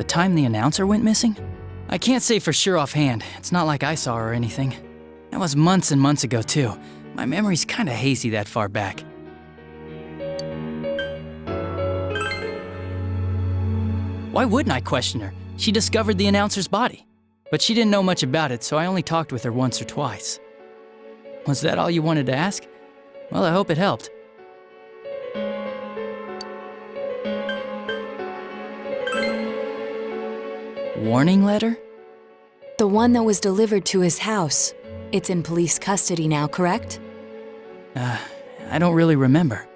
time the announcer went missing? I can't say for sure offhand. It's not like I saw her or anything. That was months and months ago, too. My memory's kinda hazy that far back. Why wouldn't I question her? She discovered the announcer's body. But she didn't know much about it, so I only talked with her once or twice. Was that all you wanted to ask? Well, I hope it helped. Warning letter? The one that was delivered to his house. It's in police custody now, correct? I don't really remember.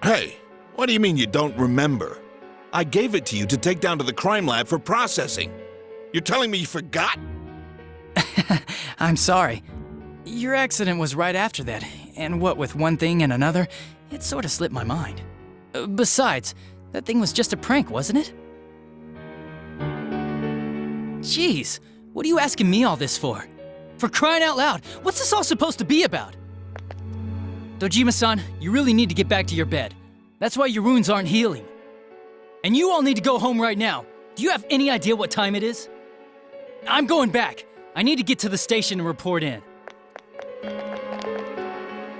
Hey, what do you mean you don't remember? I gave it to you to take down to the crime lab for processing. You're telling me you forgot? I'm sorry. Your accident was right after that, and what with one thing and another, it sort of slipped my mind. Besides, that thing was just a prank, wasn't it? Jeez, what are you asking me all this for? For crying out loud, what's this all supposed to be about? Dojima-san, you really need to get back to your bed. That's why your wounds aren't healing. And you all need to go home right now. Do you have any idea what time it is? I'm going back. I need to get to the station and report in.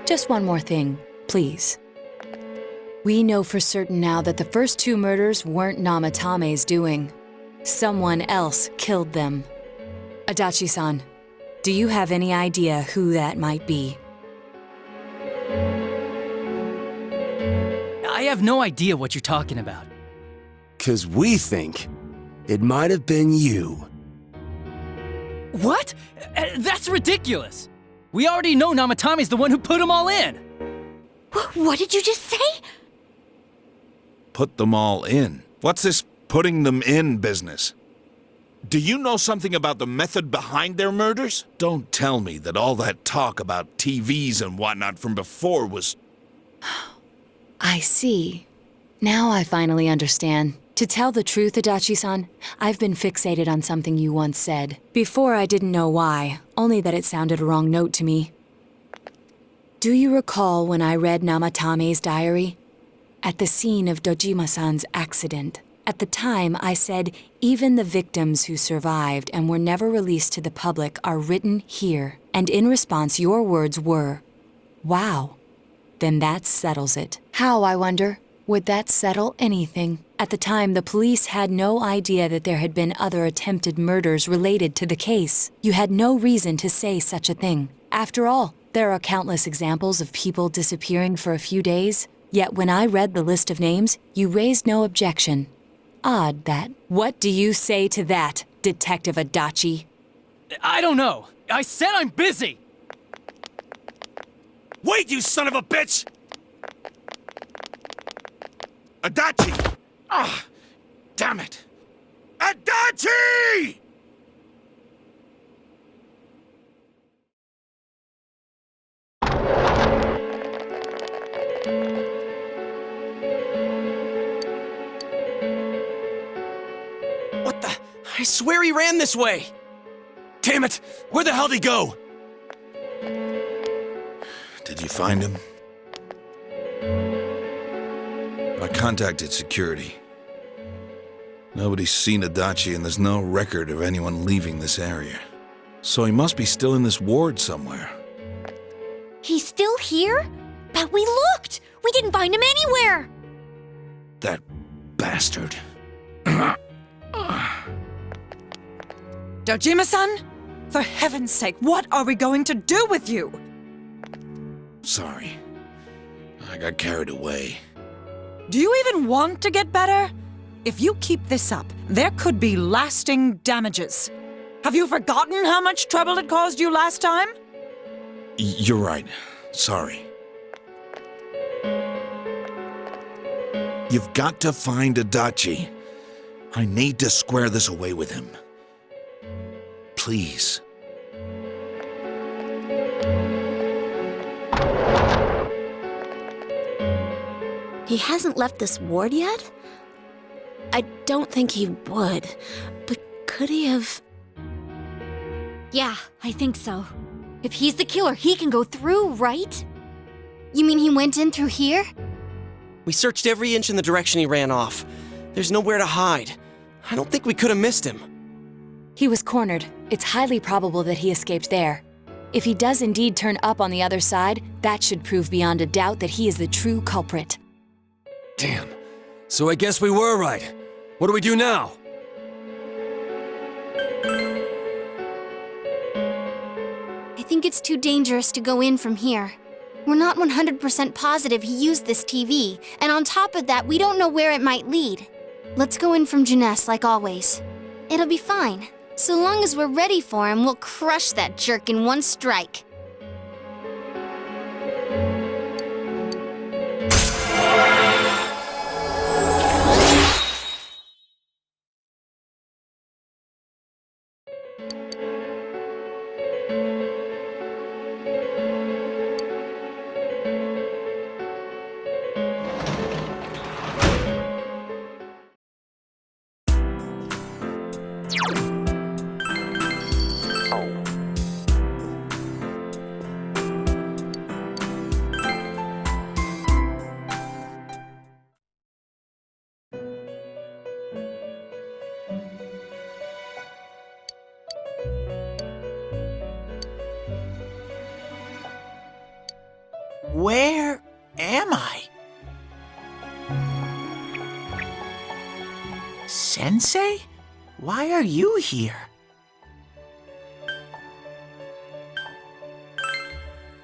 Just one more thing, please. We know for certain now that the first two murders weren't Namatame's doing. Someone else killed them. Adachi-san, do you have any idea who that might be? I have no idea what you're talking about. 'Cause we think it might have been you. What? That's ridiculous! We already know Namatame's the one who put them all in! What did you just say? Put them all in? What's this putting them in business? Do you know something about the method behind their murders? Don't tell me that all that talk about TVs and whatnot from before was... I see. Now I finally understand. To tell the truth, Adachi-san, I've been fixated on something you once said. Before I didn't know why, only that it sounded a wrong note to me. Do you recall when I read Namatame's diary? At the scene of Dojima-san's accident. At the time, I said, even the victims who survived and were never released to the public are written here. And in response, your words were, wow. Then that settles it. How, I wonder? Would that settle anything? At the time, the police had no idea that there had been other attempted murders related to the case. You had no reason to say such a thing. After all, there are countless examples of people disappearing for a few days. Yet when I read the list of names, you raised no objection. Odd that. What do you say to that, Detective Adachi? I don't know. I said I'm busy! Wait, you son of a bitch! Adachi! Ah, damn it! Adachi! What the? I swear he ran this way! Damn it! Where the hell'd he go? Did you find him? I contacted security. Nobody's seen Adachi and there's no record of anyone leaving this area. So he must be still in this ward somewhere. He's still here? But we looked! We didn't find him anywhere! That bastard. Dojima-san? For heaven's sake, what are we going to do with you? Sorry. I got carried away. Do you even want to get better? If you keep this up, there could be lasting damages. Have you forgotten how much trouble it caused you last time? You're right. Sorry. You've got to find Adachi. I need to square this away with him. Please. He hasn't left this ward yet? I don't think he would, but could he have... Yeah, I think so. If he's the killer, he can go through, right? You mean he went in through here? We searched every inch in the direction he ran off. There's nowhere to hide. I don't think we could have missed him. He was cornered. It's highly probable that he escaped there. If he does indeed turn up on the other side, that should prove beyond a doubt that he is the true culprit. Damn. So I guess we were right. What do we do now? I think it's too dangerous to go in from here. We're not 100% positive he used this TV, and on top of that, we don't know where it might lead. Let's go in from Jeunesse like always. It'll be fine. So long as we're ready for him, we'll crush that jerk in one strike. Where am I? Sensei? Why are you here?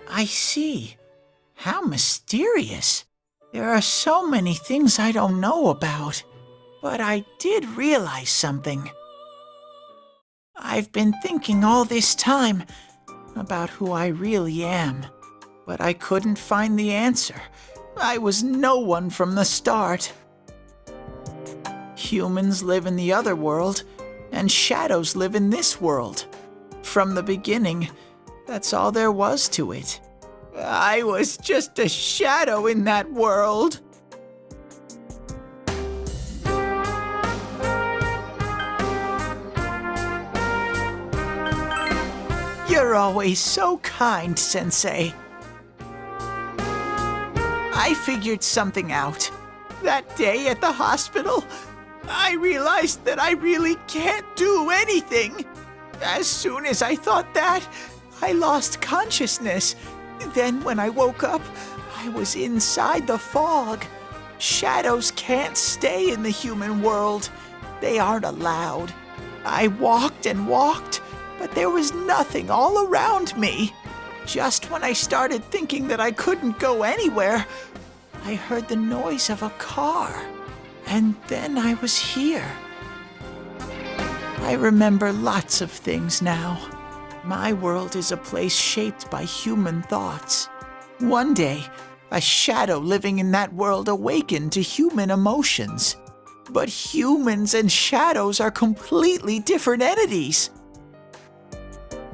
I see. How mysterious. There are so many things I don't know about. But I did realize something. I've been thinking all this time about who I really am. But I couldn't find the answer. I was no one from the start. Humans live in the other world, and shadows live in this world. From the beginning, that's all there was to it. I was just a shadow in that world. You're always so kind, Sensei. I figured something out. That day at the hospital, I realized that I really can't do anything. As soon as I thought that, I lost consciousness. Then when I woke up, I was inside the fog. Shadows can't stay in the human world. They aren't allowed. I walked and walked, but there was nothing all around me. Just when I started thinking that I couldn't go anywhere, I heard the noise of a car. And then I was here. I remember lots of things now. My world is a place shaped by human thoughts. One day, a shadow living in that world awakened to human emotions. But humans and shadows are completely different entities.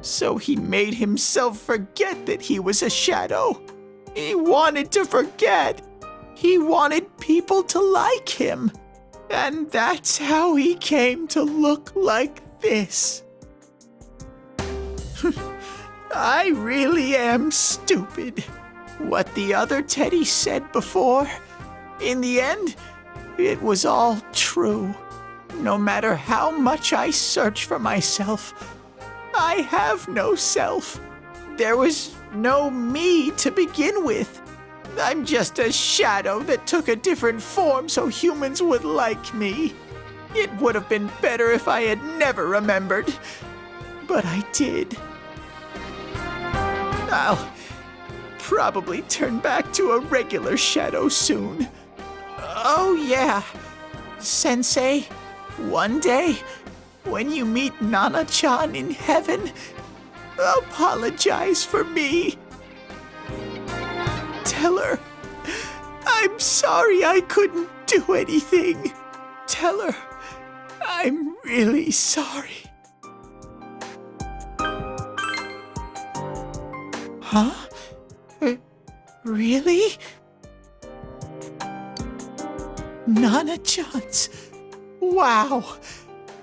So he made himself forget that he was a shadow. He wanted to forget. He wanted people to like him. And that's how he came to look like this. I really am stupid. What the other Teddy said before, in the end, it was all true. No matter how much I search for myself, I have no self. There was no me to begin with. I'm just a shadow that took a different form so humans would like me. It would have been better if I had never remembered, but I did. I'll probably turn back to a regular shadow soon. Oh yeah, Sensei, one day, when you meet Nana-chan in heaven, apologize for me. Tell her, I'm sorry I couldn't do anything. Tell her, I'm really sorry. Huh? Really? Nana-chan's. Wow,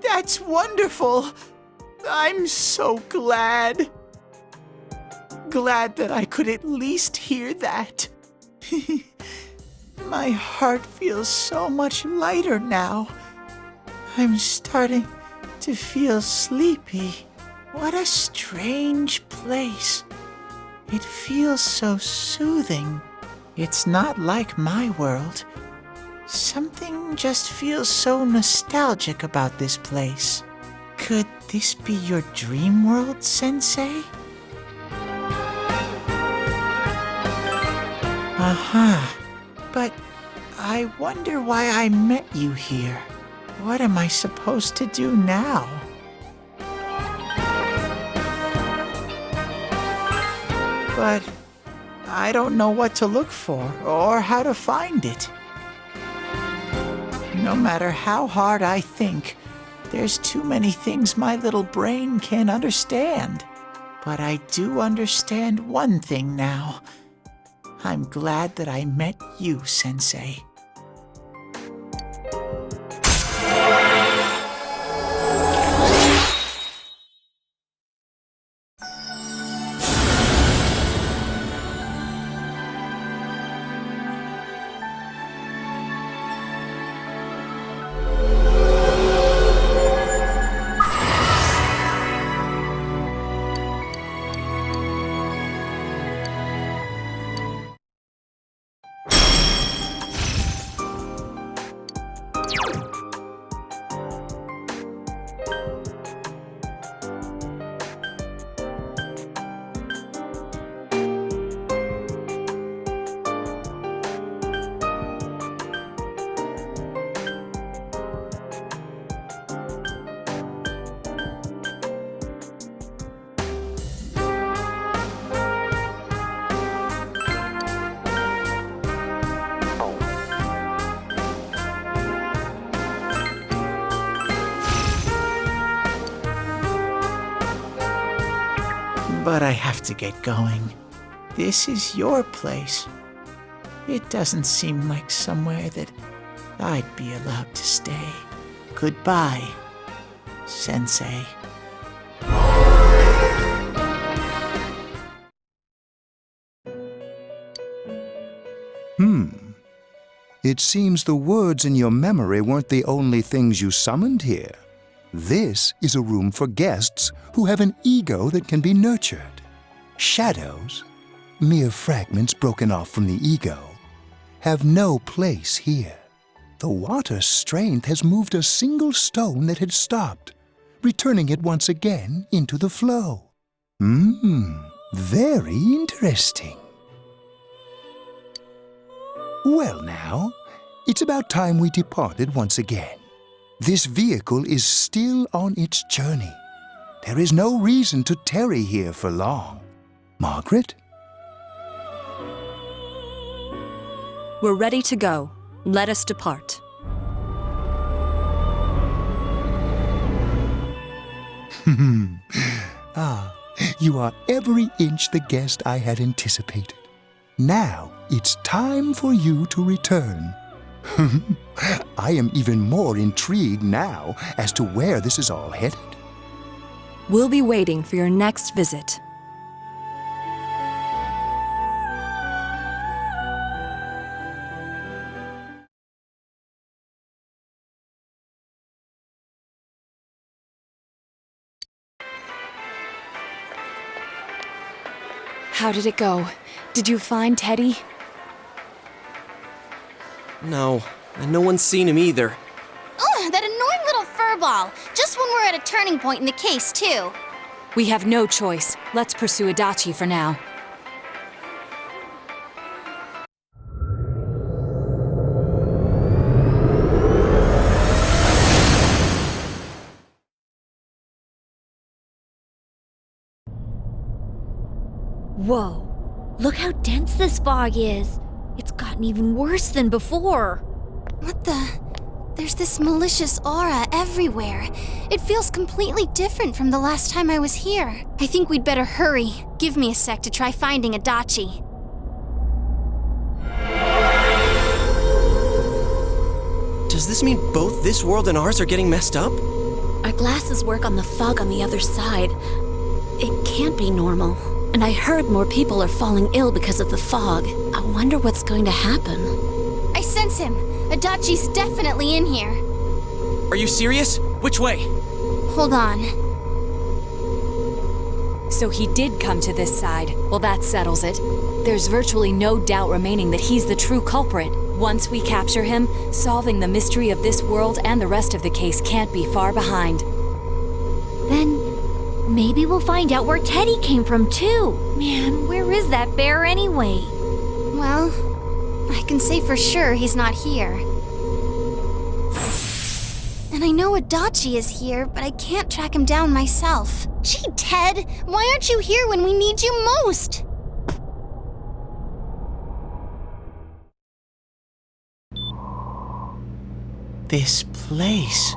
that's wonderful. I'm so glad. Glad that I could at least hear that. My heart feels so much lighter now. I'm starting to feel sleepy. What a strange place. It feels so soothing. It's not like my world. Something just feels so nostalgic about this place. Could this be your dream world, Sensei? But I wonder why I met you here. What am I supposed to do now? But I don't know what to look for or how to find it. No matter how hard I think, there's too many things my little brain can't understand. But I do understand one thing now. I'm glad that I met you, Sensei. But I have to get going. This is your place. It doesn't seem like somewhere that I'd be allowed to stay. Goodbye, Sensei. It seems the words in your memory weren't the only things you summoned here. This is a room for guests who have an ego that can be nurtured. Shadows, mere fragments broken off from the ego, have no place here. The water's strength has moved a single stone that had stopped, returning it once again into the flow. Very interesting. Well now, it's about time we departed once again. This vehicle is still on its journey. There is no reason to tarry here for long. Margaret? We're ready to go. Let us depart. You are every inch the guest I had anticipated. Now it's time for you to return. I am even more intrigued now as to where this is all headed. We'll be waiting for your next visit. How did it go? Did you find Teddy? No, and no one's seen him either. Ugh, that annoying little furball. Just when we're at a turning point in the case, too. We have no choice. Let's pursue Adachi for now. Whoa. Look how dense this fog is. It's gotten even worse than before. What the? There's this malicious aura everywhere. It feels completely different from the last time I was here. I think we'd better hurry. Give me a sec to try finding Adachi. Does this mean both this world and ours are getting messed up? Our glasses work on the fog on the other side. It can't be normal. And I heard more people are falling ill because of the fog. I wonder what's going to happen. I sense him. Adachi's definitely in here. Are you serious? Which way? Hold on. So he did come to this side. Well, that settles it. There's virtually no doubt remaining that he's the true culprit. Once we capture him, solving the mystery of this world and the rest of the case can't be far behind. Then maybe we'll find out where Teddy came from too. Man, where is that bear anyway? Well, I can say for sure he's not here. And I know Adachi is here, but I can't track him down myself. Gee, Ted, why aren't you here when we need you most? This place.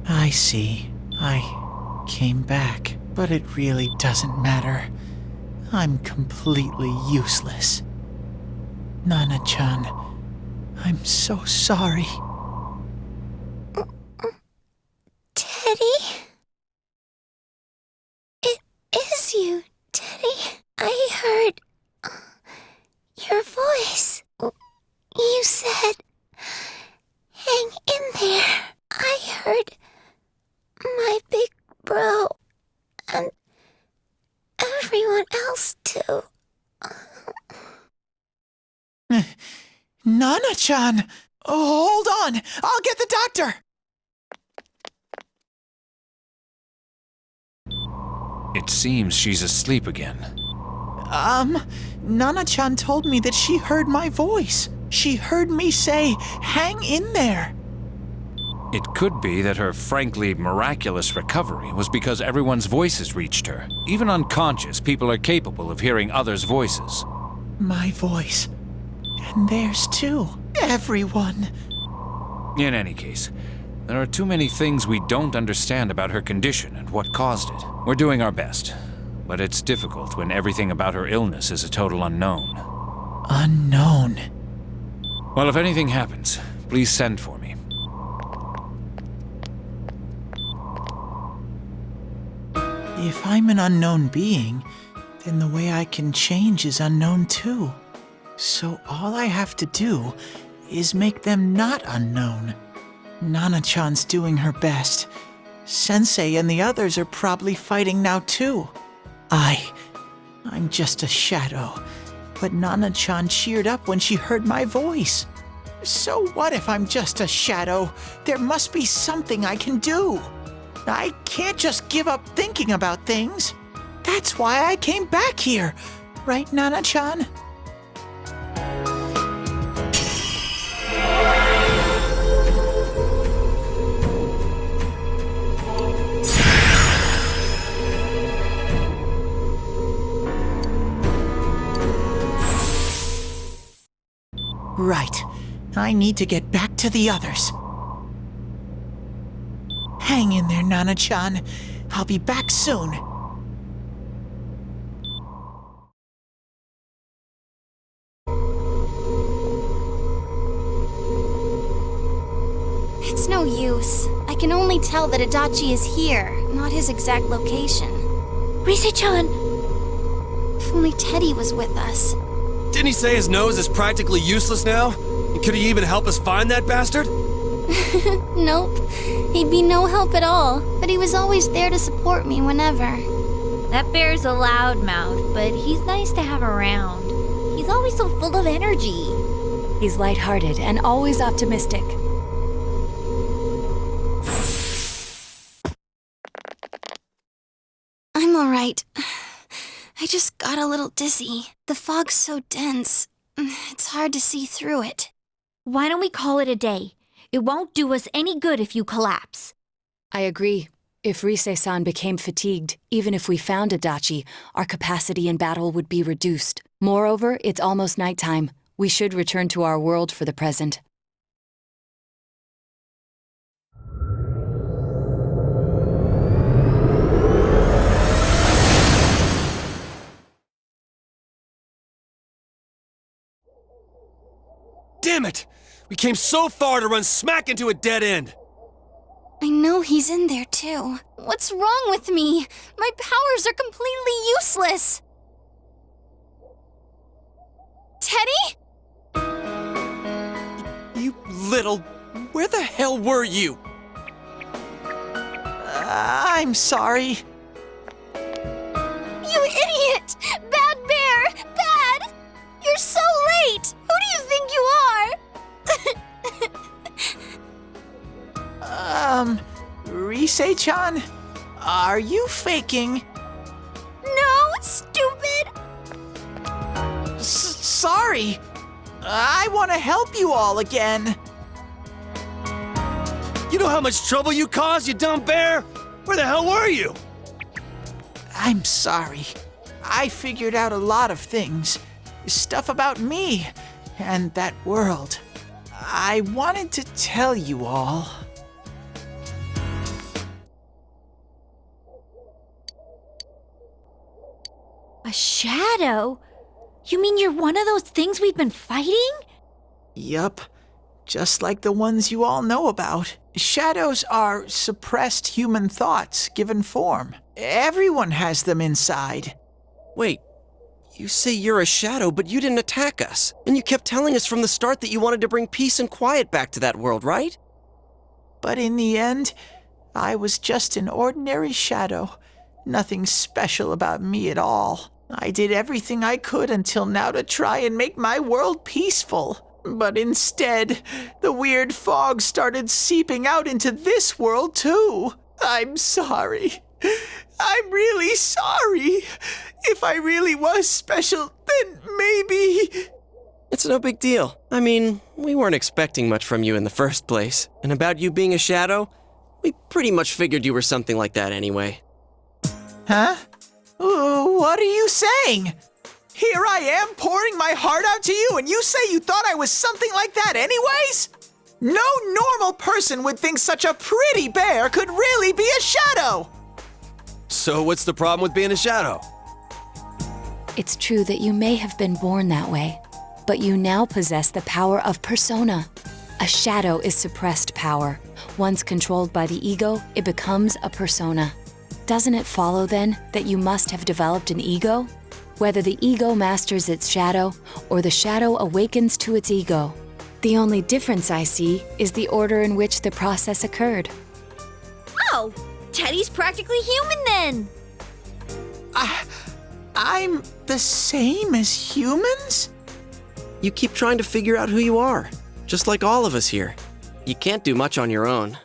I see. I came back, but it really doesn't matter. I'm completely useless. Nana-chan, I'm so sorry. Teddy? It is you, Teddy. I heard your voice. You said, hang in there. I heard my big bro and everyone else too. Nana-chan! Oh, hold on! I'll get the doctor! It seems she's asleep again. Nana-chan told me that she heard my voice. She heard me say, hang in there. It could be that her frankly miraculous recovery was because everyone's voices reached her. Even unconscious, people are capable of hearing others' voices. My voice. And theirs too. Everyone. In any case, there are too many things we don't understand about her condition and what caused it. We're doing our best, but it's difficult when everything about her illness is a total unknown. Unknown. Well, if anything happens, please send for me. If I'm an unknown being, then the way I can change is unknown too. So all I have to do is make them not unknown. Nana-chan's doing her best. Sensei and the others are probably fighting now too. I'm just a shadow. But Nana-chan cheered up when she heard my voice. So what if I'm just a shadow? There must be something I can do. I can't just give up thinking about things. That's why I came back here. Right, Nana-chan? Right. I need to get back to the others. Hang in there, Nana-chan. I'll be back soon. It's no use. I can only tell that Adachi is here, not his exact location. Rise-chan! If only Teddy was with us. Didn't he say his nose is practically useless now? And could he even help us find that bastard? Nope. He'd be no help at all, but he was always there to support me whenever. That bear's a loudmouth, but he's nice to have around. He's always so full of energy. He's lighthearted and always optimistic. I'm alright. I just got a little dizzy. The fog's so dense, it's hard to see through it. Why don't we call it a day? It won't do us any good if you collapse. I agree. If Rise-san became fatigued, even if we found Adachi, our capacity in battle would be reduced. Moreover, it's almost nighttime. We should return to our world for the present. Damn it! We came so far to run smack into a dead end! I know he's in there too. What's wrong with me? My powers are completely useless! Teddy? You little... Where the hell were you? I'm sorry. You idiot! Bad bear! Bad! You're so late! Who do you think you are? Rise-chan? Are you faking? No, stupid! Sorry. I want to help you all again. You know how much trouble you caused, you dumb bear? Where the hell were you? I'm sorry. I figured out a lot of things. Stuff about me and that world. I wanted to tell you all. A shadow? You mean you're one of those things we've been fighting? Yup. Just like the ones you all know about. Shadows are suppressed human thoughts given form. Everyone has them inside. Wait, you say you're a shadow, but you didn't attack us. And you kept telling us from the start that you wanted to bring peace and quiet back to that world, right? But in the end, I was just an ordinary shadow. Nothing special about me at all. I did everything I could until now to try and make my world peaceful. But instead, the weird fog started seeping out into this world too. I'm sorry. I'm really sorry. If I really was special, then maybe... It's no big deal. I mean, we weren't expecting much from you in the first place. And about you being a shadow, we pretty much figured you were something like that anyway. Huh? What are you saying? Here I am pouring my heart out to you, and you say you thought I was something like that anyways? No normal person would think such a pretty bear could really be a shadow! So what's the problem with being a shadow? It's true that you may have been born that way, but you now possess the power of persona. A shadow is suppressed power. Once controlled by the ego, it becomes a persona. Doesn't it follow then that you must have developed an ego? Whether the ego masters its shadow or the shadow awakens to its ego. The only difference I see is the order in which the process occurred. Oh, Teddy's practically human then. I'm the same as humans? You keep trying to figure out who you are, just like all of us here. You can't do much on your own.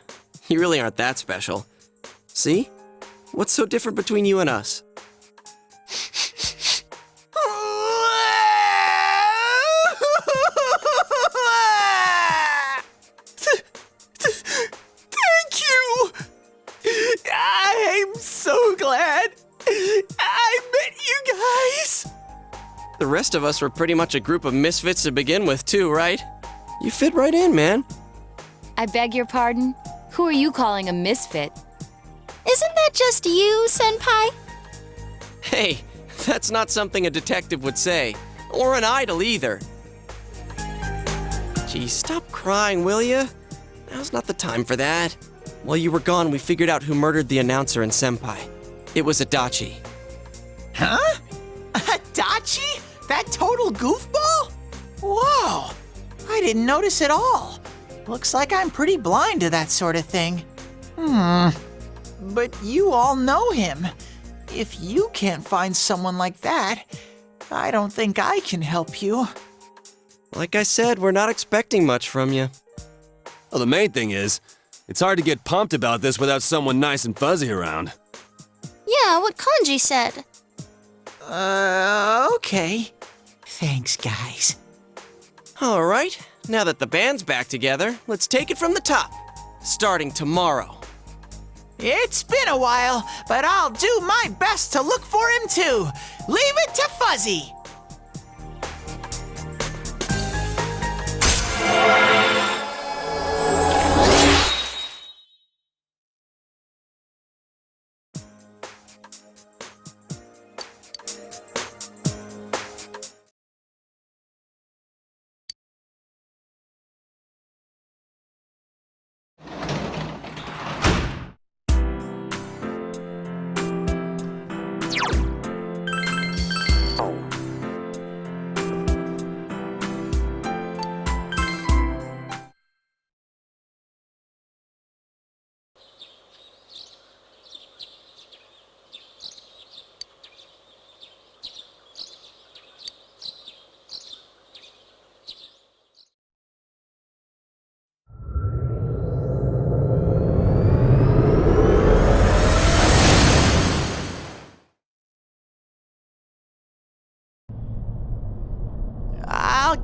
You really aren't that special. See? What's so different between you and us? Thank you! I'm so glad I met you guys! The rest of us were pretty much a group of misfits to begin with, too, right? You fit right in, man. I beg your pardon? Who are you calling a misfit? Isn't that just you, Senpai? Hey, that's not something a detective would say. Or an idol either. Gee, stop crying, will ya? Now's not the time for that. While you were gone, we figured out who murdered the announcer and Senpai. It was Adachi. Huh? Adachi? That total goofball? Whoa! I didn't notice at all. Looks like I'm pretty blind to that sort of thing. But you all know him. If you can't find someone like that, I don't think I can help you. Like I said, we're not expecting much from you. Well, the main thing is, it's hard to get pumped about this without someone nice and fuzzy around. Yeah, what Kanji said. Okay. Thanks, guys. All right, now that the band's back together, let's take it from the top. Starting tomorrow. It's been a while, but I'll do my best to look for him too. Leave it to Fuzzy.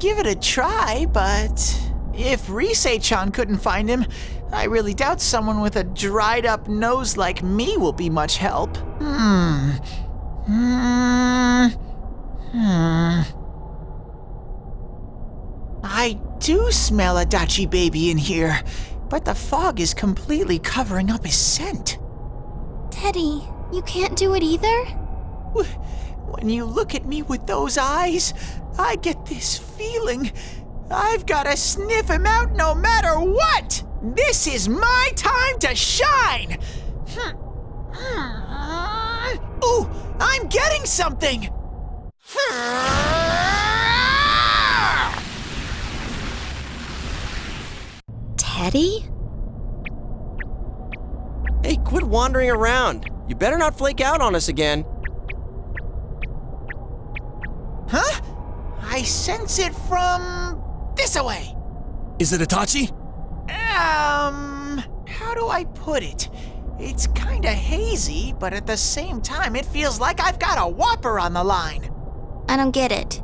give it a try, but if Rise-chan couldn't find him, I really doubt someone with a dried up nose like me will be much help. I do smell a Adachi baby in here, but the fog is completely covering up his scent. Teddy, you can't do it either? When you look at me with those eyes, I get this feeling I've gotta sniff him out no matter what! This is my time to shine! Ooh, I'm getting something! Teddy? Hey, quit wandering around. You better not flake out on us again. Huh? I sense it from this-a-way. Is it Itachi? How do I put it? It's kinda hazy, but at the same time, it feels like I've got a whopper on the line. I don't get it.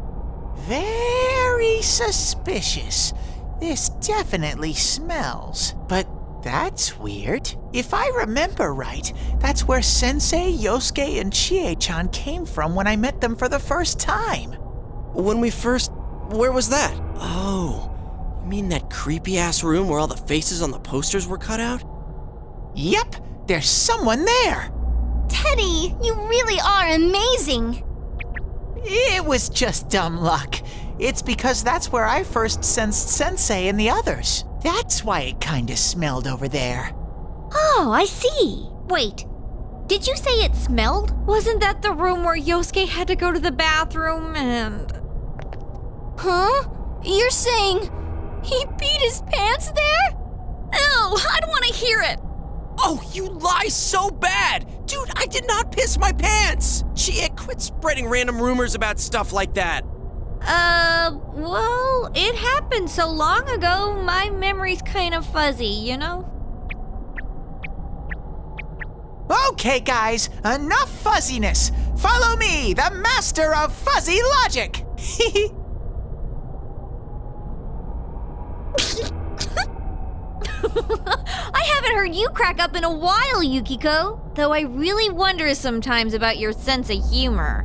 Very suspicious. This definitely smells. But that's weird. If I remember right, that's where Sensei, Yosuke, and Chie-chan came from when I met them for the first time. Where was that? Oh, you mean that creepy-ass room where all the faces on the posters were cut out? Yep, there's someone there. Teddy, you really are amazing. It was just dumb luck. It's because that's where I first sensed Sensei and the others. That's why it kinda smelled over there. Oh, I see. Wait, did you say it smelled? Wasn't that the room where Yosuke had to go to the bathroom and... Huh? You're saying he peed his pants there? Ew, I don't want to hear it. Oh, you lie so bad! Dude, I did not piss my pants! Chie, quit spreading random rumors about stuff like that. Well, it happened so long ago, my memory's kind of fuzzy, you know? Okay, guys, enough fuzziness. Follow me, the master of fuzzy logic. I haven't heard you crack up in a while, Yukiko. Though I really wonder sometimes about your sense of humor.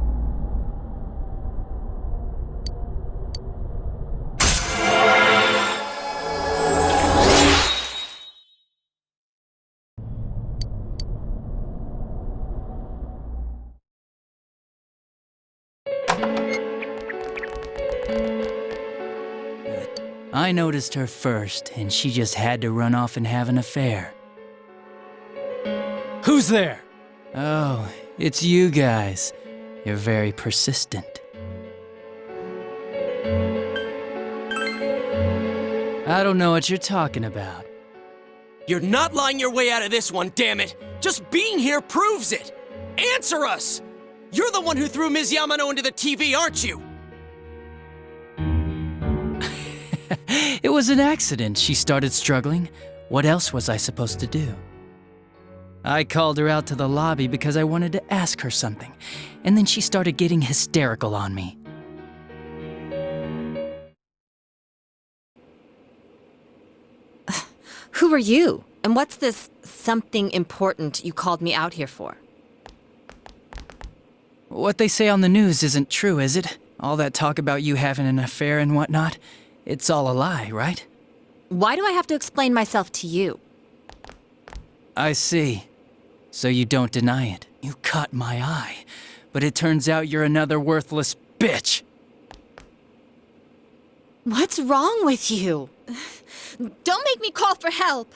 I noticed her first, and she just had to run off and have an affair. Who's there? Oh, it's you guys. You're very persistent. I don't know what you're talking about. You're not lying your way out of this one, damn it! Just being here proves it! Answer us! You're the one who threw Ms. Yamano into the TV, aren't you? It was an accident. She started struggling. What else was I supposed to do? I called her out to the lobby because I wanted to ask her something, and then she started getting hysterical on me. Who are you? And what's this something important you called me out here for? What they say on the news isn't true, is it? All that talk about you having an affair and whatnot? It's all a lie, right? Why do I have to explain myself to you? I see. So you don't deny it. You caught my eye. But it turns out you're another worthless bitch. What's wrong with you? Don't make me call for help.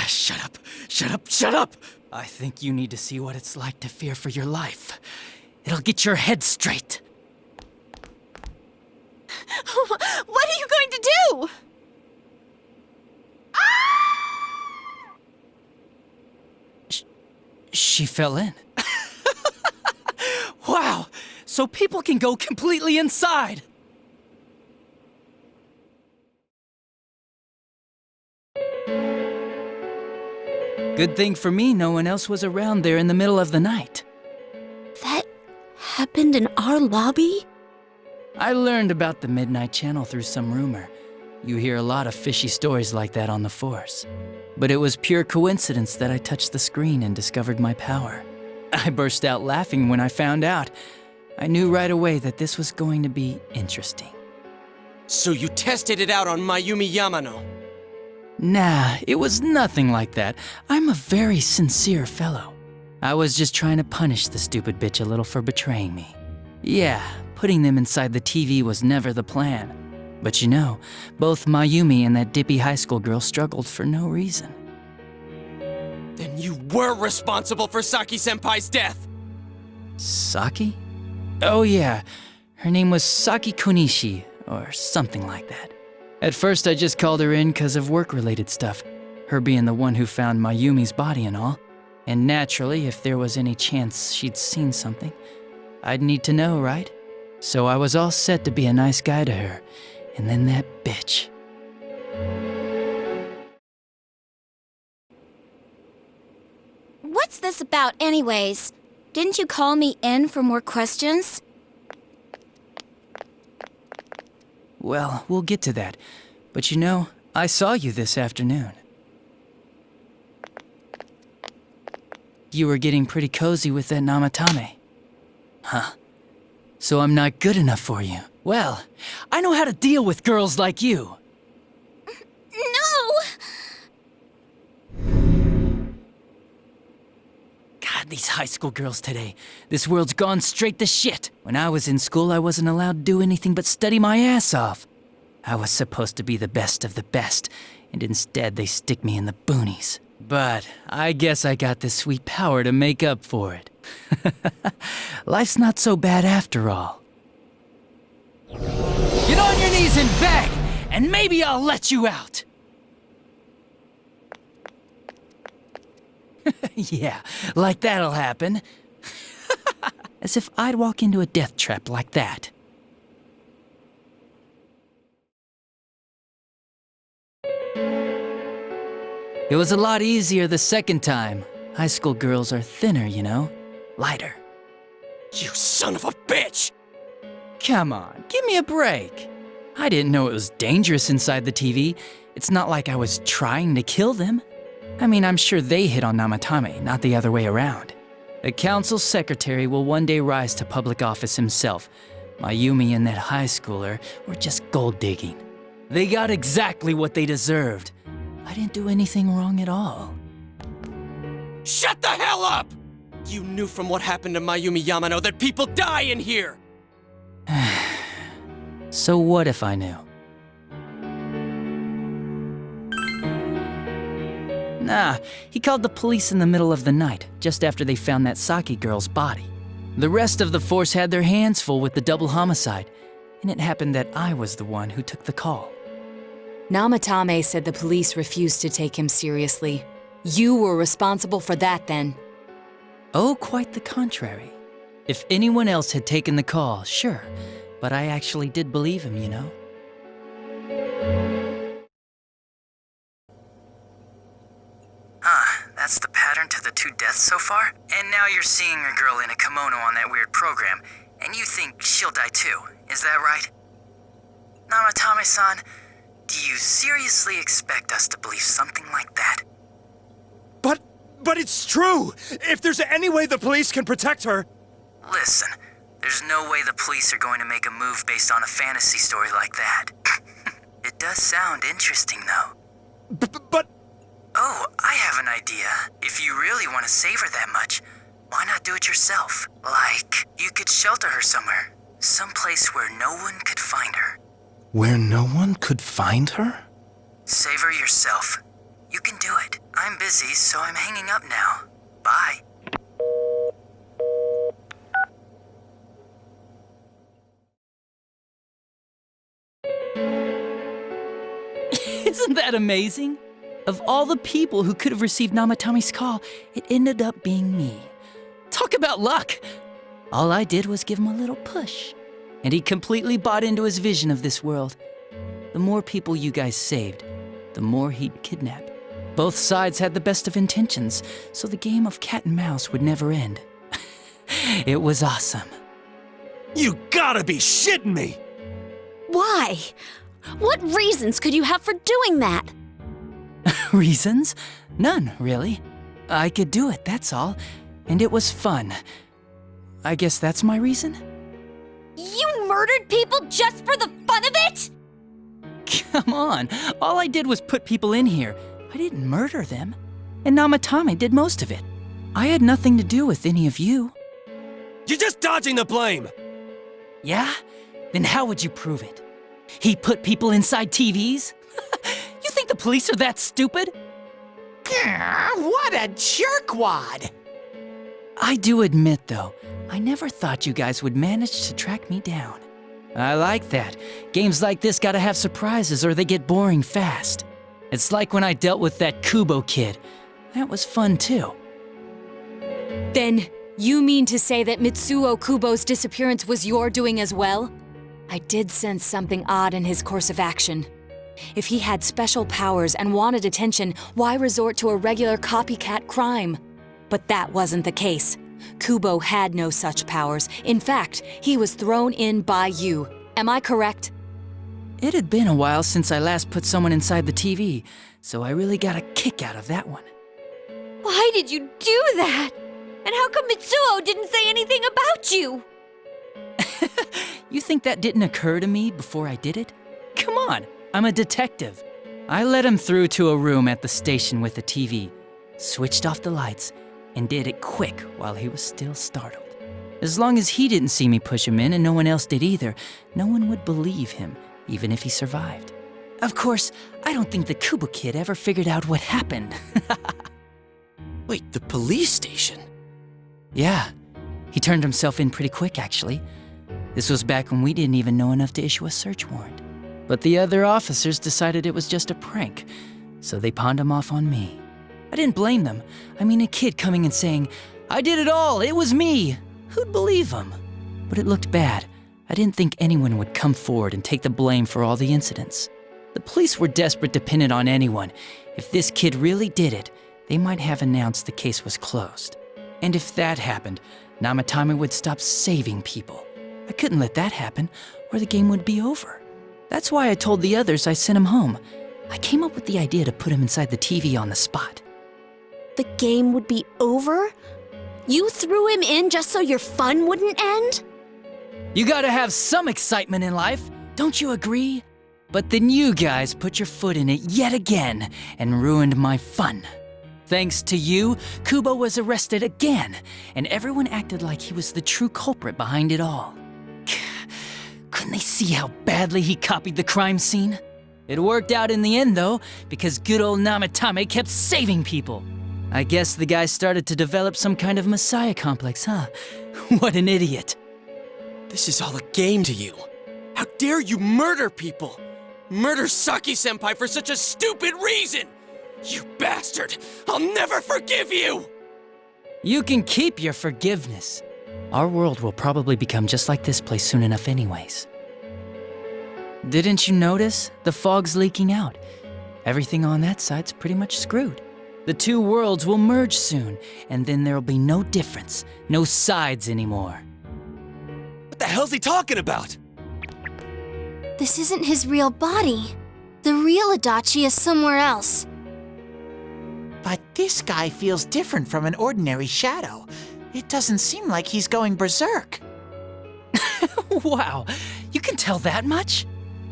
Shut up. Shut up. Shut up. I think you need to see what it's like to fear for your life. It'll get your head straight. What are you going to do? She fell in. Wow, so people can go completely inside. Good thing for me, no one else was around there in the middle of the night. That happened in our lobby? I learned about the Midnight Channel through some rumor. You hear a lot of fishy stories like that on the Force. But it was pure coincidence that I touched the screen and discovered my power. I burst out laughing when I found out. I knew right away that this was going to be interesting. So you tested it out on Mayumi Yamano? Nah, it was nothing like that. I'm a very sincere fellow. I was just trying to punish the stupid bitch a little for betraying me. Yeah, putting them inside the TV was never the plan. But you know, both Mayumi and that dippy high school girl struggled for no reason. Then you were responsible for Saki-senpai's death! Saki? Oh yeah, her name was Saki Konishi, or something like that. At first I just called her in because of work-related stuff, her being the one who found Mayumi's body and all. And naturally, if there was any chance she'd seen something, I'd need to know, right? So I was all set to be a nice guy to her, and then that bitch. What's this about anyways? Didn't you call me in for more questions? Well, we'll get to that. But you know, I saw you this afternoon. You were getting pretty cozy with that Namatame. Huh. So I'm not good enough for you. Well, I know how to deal with girls like you. No! God, these high school girls today. This world's gone straight to shit. When I was in school, I wasn't allowed to do anything but study my ass off. I was supposed to be the best of the best, and instead they stick me in the boonies. But I guess I got this sweet power to make up for it. Life's not so bad after all. Get on your knees and beg, and maybe I'll let you out. Yeah, like that'll happen. As if I'd walk into a death trap like that. It was a lot easier the second time. High school girls are thinner, you know? Lighter. You son of a bitch! Come on, give me a break. I didn't know it was dangerous inside the TV. It's not like I was trying to kill them. I mean, I'm sure they hit on Namatame, not the other way around. The council secretary will one day rise to public office himself. Mayumi and that high schooler were just gold digging. They got exactly what they deserved. I didn't do anything wrong at all. Shut the hell up! You knew from what happened to Mayumi Yamano that people die in here! So what if I knew? Nah, he called the police in the middle of the night, just after they found that Saki girl's body. The rest of the force had their hands full with the double homicide, and it happened that I was the one who took the call. Namatame said the police refused to take him seriously. You were responsible for that then. Oh, quite the contrary. If anyone else had taken the call, sure, but I actually did believe him, you know? That's the pattern to the 2 deaths so far? And now you're seeing a girl in a kimono on that weird program, and you think she'll die too, is that right? Namatame-san, do you seriously expect us to believe something like that? But it's true! If there's any way the police can protect her... Listen, there's no way the police are going to make a move based on a fantasy story like that. It does sound interesting, though. But... Oh, I have an idea. If you really want to save her that much, why not do it yourself? Like, you could shelter her somewhere. Someplace where no one could find her. Where no one could find her? Save her yourself. You can do it. I'm busy, so I'm hanging up now. Bye. Isn't that amazing? Of all the people who could have received Namatame's call, it ended up being me. Talk about luck! All I did was give him a little push, and he completely bought into his vision of this world. The more people you guys saved, the more he'd kidnap. Both sides had the best of intentions, so the game of cat and mouse would never end. It was awesome. You gotta be shitting me! Why? What reasons could you have for doing that? Reasons? None, really. I could do it, that's all. And it was fun. I guess that's my reason? You murdered people just for the fun of it? Come on, all I did was put people in here. I didn't murder them. And Namatame did most of it. I had nothing to do with any of you. You're just dodging the blame! Yeah? Then how would you prove it? He put people inside TVs? You think the police are that stupid? What a jerkwad! I do admit, though, I never thought you guys would manage to track me down. I like that. Games like this gotta have surprises or they get boring fast. It's like when I dealt with that Kubo kid. That was fun, too. Then, you mean to say that Mitsuo Kubo's disappearance was your doing as well? I did sense something odd in his course of action. If he had special powers and wanted attention, why resort to a regular copycat crime? But that wasn't the case. Kubo had no such powers. In fact, he was thrown in by you. Am I correct? It had been a while since I last put someone inside the TV, so I really got a kick out of that one. Why did you do that? And how come Mitsuo didn't say anything about you? You think that didn't occur to me before I did it? Come on, I'm a detective. I let him through to a room at the station with a TV, switched off the lights, and did it quick while he was still startled. As long as he didn't see me push him in and no one else did either, no one would believe him, even if he survived. Of course, I don't think the Kubo kid ever figured out what happened. Wait, the police station? Yeah, he turned himself in pretty quick, actually. This was back when we didn't even know enough to issue a search warrant. But the other officers decided it was just a prank, so they pawned him off on me. I didn't blame them. I mean, a kid coming and saying, "I did it all, it was me." Who'd believe him? But it looked bad. I didn't think anyone would come forward and take the blame for all the incidents. The police were desperate to pin it on anyone. If this kid really did it, they might have announced the case was closed. And if that happened, Namatame would stop saving people. I couldn't let that happen, or the game would be over. That's why I told the others I sent him home. I came up with the idea to put him inside the TV on the spot. The game would be over? You threw him in just so your fun wouldn't end? You gotta have some excitement in life, don't you agree? But then you guys put your foot in it yet again and ruined my fun. Thanks to you, Kubo was arrested again, and everyone acted like he was the true culprit behind it all. Couldn't they see how badly he copied the crime scene? It worked out in the end, though, because good old Namatame kept saving people. I guess the guy started to develop some kind of messiah complex, huh? What an idiot. This is all a game to you. How dare you murder people? Murder Saki-senpai for such a stupid reason! You bastard! I'll never forgive you! You can keep your forgiveness. Our world will probably become just like this place soon enough anyways. Didn't you notice? The fog's leaking out. Everything on that side's pretty much screwed. The two worlds will merge soon, and then there'll be no difference, no sides anymore. What the hell's he talking about? This isn't his real body. The real Adachi is somewhere else. But this guy feels different from an ordinary shadow. It doesn't seem like he's going berserk. Wow, you can tell that much?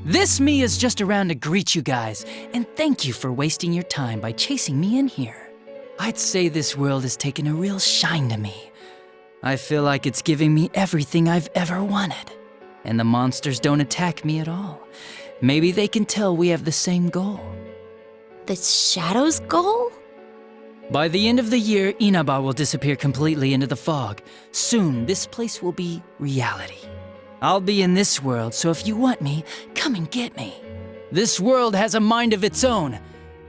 This me is just around to greet you guys, and thank you for wasting your time by chasing me in here. I'd say this world has taken a real shine to me. I feel like it's giving me everything I've ever wanted. And the monsters don't attack me at all. Maybe they can tell we have the same goal. The Shadow's goal? By the end of the year, Inaba will disappear completely into the fog. Soon, this place will be reality. I'll be in this world, so if you want me, come and get me. This world has a mind of its own.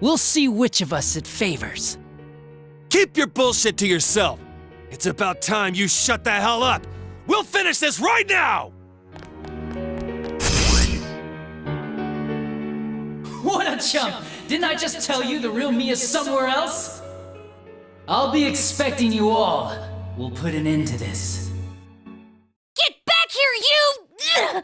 We'll see which of us it favors. Keep your bullshit to yourself. It's about time you shut the hell up. We'll finish this right now! What a chump! Didn't I just tell you the real me is somewhere else? I'll be expecting you all. We'll put an end to this. Get back here, you!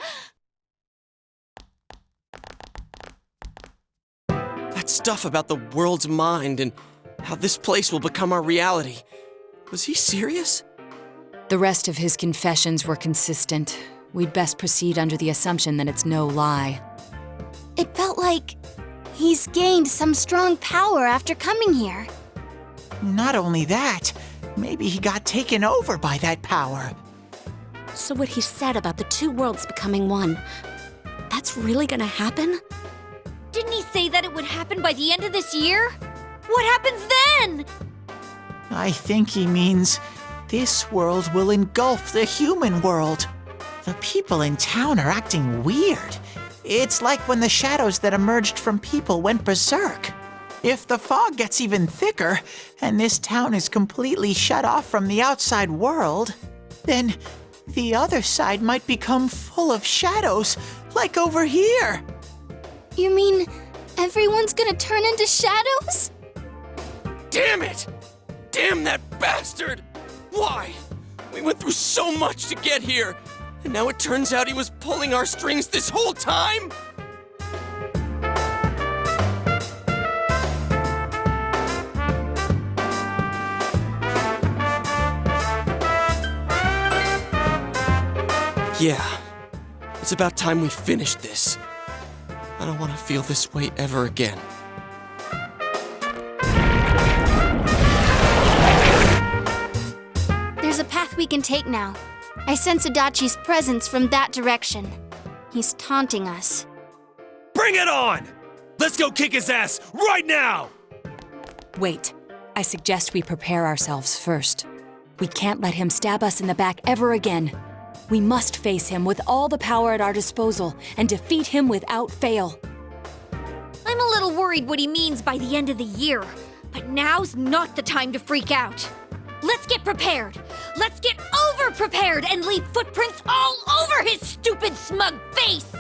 stuff about the world's mind and how this place will become our reality. Was he serious? The rest of his confessions were consistent. We'd best proceed under the assumption that it's no lie. It felt like he's gained some strong power after coming here. Not only that, maybe he got taken over by that power. So what he said about the two worlds becoming one, that's really gonna happen? Didn't he say that it would happen by the end of this year? What happens then? I think he means this world will engulf the human world. The people in town are acting weird. It's like when the shadows that emerged from people went berserk. If the fog gets even thicker, and this town is completely shut off from the outside world, then the other side might become full of shadows, like over here. You mean everyone's gonna turn into shadows? Damn it! Damn that bastard! Why? We went through so much to get here, and now it turns out he was pulling our strings this whole time? Yeah, it's about time we finished this. I don't want to feel this way ever again. There's a path we can take now. I sense Adachi's presence from that direction. He's taunting us. Bring it on! Let's go kick his ass right now! Wait, I suggest we prepare ourselves first. We can't let him stab us in the back ever again. We must face him with all the power at our disposal and defeat him without fail. I'm a little worried what he means by the end of the year, but now's not the time to freak out. Let's get prepared. Let's get over-prepared and leave footprints all over his stupid, smug face!